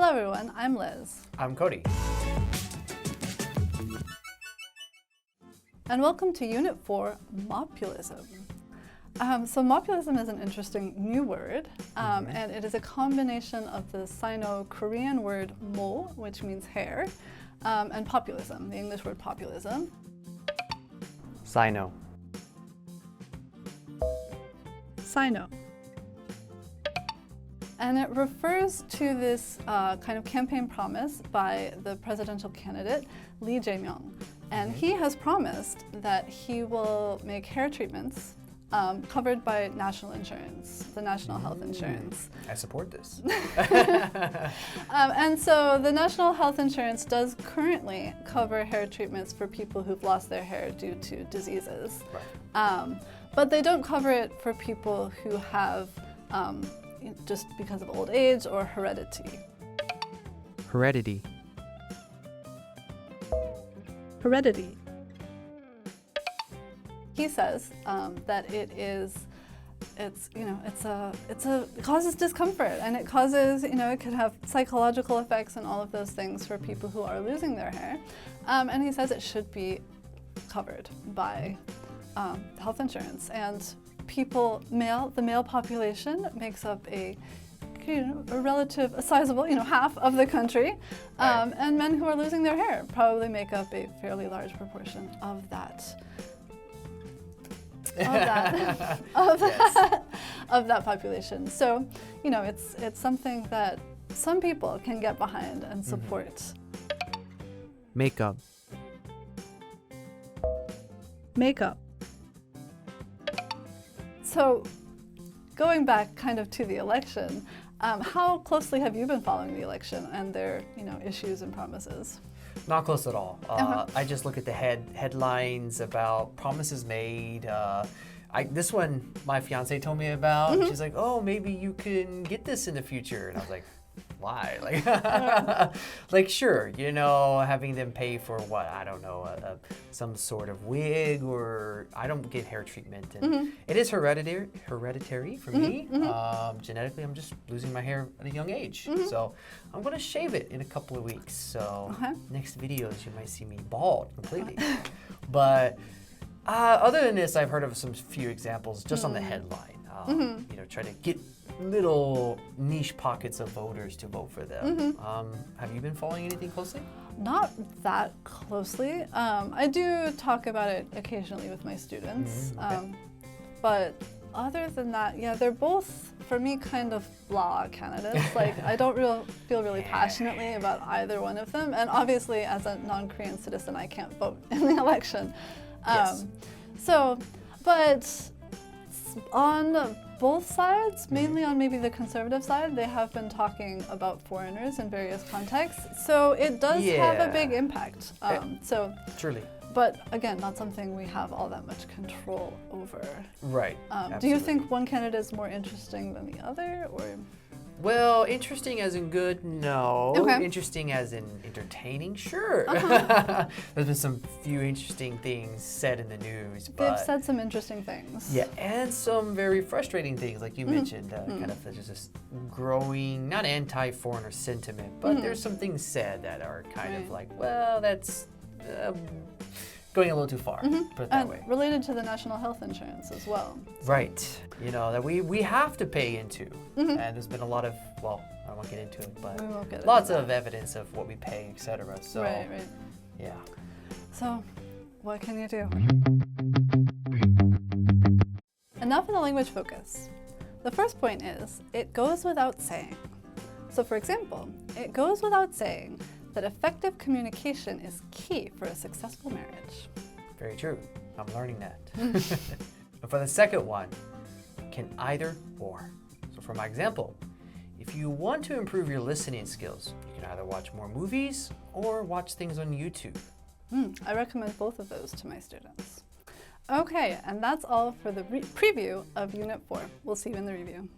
Hello everyone, I'm Liz. I'm Cody. And welcome to Unit 4, Mopulism. So Mopulism is an interesting new word, and it is a combination of the Sino-Korean word mo, which means hair, and populism, the English word populism. Sino. Sino. And it refers to this kind of campaign promise by the presidential candidate, Lee Jae-myung. And he has promised that he will make hair treatments covered by national insurance, the national health insurance. I support this. And so the national health insurance does currently cover hair treatments for people who've lost their hair due to diseases. Right. But they don't cover it for people who have just because of old age or heredity. Heredity. Heredity. He says that it causes discomfort, and it causes, it could have psychological effects and all of those things for people who are losing their hair. And he says it should be covered by health insurance. And the male population makes up a sizable, half of the country, Right. and men who are losing their hair probably make up a fairly large proportion of that. Of that population. So, it's something that some people can get behind and support. Makeup. Makeup. So, going back kind of to the election, how closely have you been following the election and their, issues and promises? Not close at all. I just look at the headlines about promises made. This one my fiance told me about. She's like, "Oh, maybe you can get this in the future," and I was like, "Why?" Like, sure, having them pay for what, I don't know, some sort of wig, or I don't get hair treatment, and it is hereditary for me. Genetically, I'm just losing my hair at a young age, so I'm gonna shave it in a couple of weeks. So next videos, you might see me bald completely. But other than this, I've heard of some few examples just on the headline. Try to get little niche pockets of voters to vote for them. Have you been following anything closely? Not that closely. I do talk about it occasionally with my students. Okay. But other than that, they're both, for me, kind of blah candidates. Like, I don't feel really passionately about either one of them. And obviously, as a non-Korean citizen, I can't vote in the election. Yes. But on both sides, mainly on maybe the conservative side, they have been talking about foreigners in various contexts. So it does have a big impact. Truly. But again, not something we have all that much control over. Right. Do you think one candidate is more interesting than the other, or? Well, interesting as in good, no. Okay. Interesting as in entertaining, sure. There's been some few interesting things said in the news, but They've said some interesting things. yeah, and some very frustrating things, like you mentioned. Kind of there's just this growing, not anti-foreigner sentiment, but there's some things said that are kind of like, well, that's going a little too far. Put it that way. Related to the national health insurance as well. Right. That we have to pay into. And there's been a lot of, well, I won't get into it, but We won't get into lots that. of evidence of what we pay, etc. So, Right. yeah. So, what can you do? Enough of the language focus. The first point is, it goes without saying. So for example, it goes without saying that effective communication is key for a successful marriage. Very true. I'm learning that. And for the second one, can either or. So for my example, if you want to improve your listening skills, you can either watch more movies or watch things on YouTube. I recommend both of those to my students. Okay, and that's all for the preview of Unit 4. We'll see you in the review.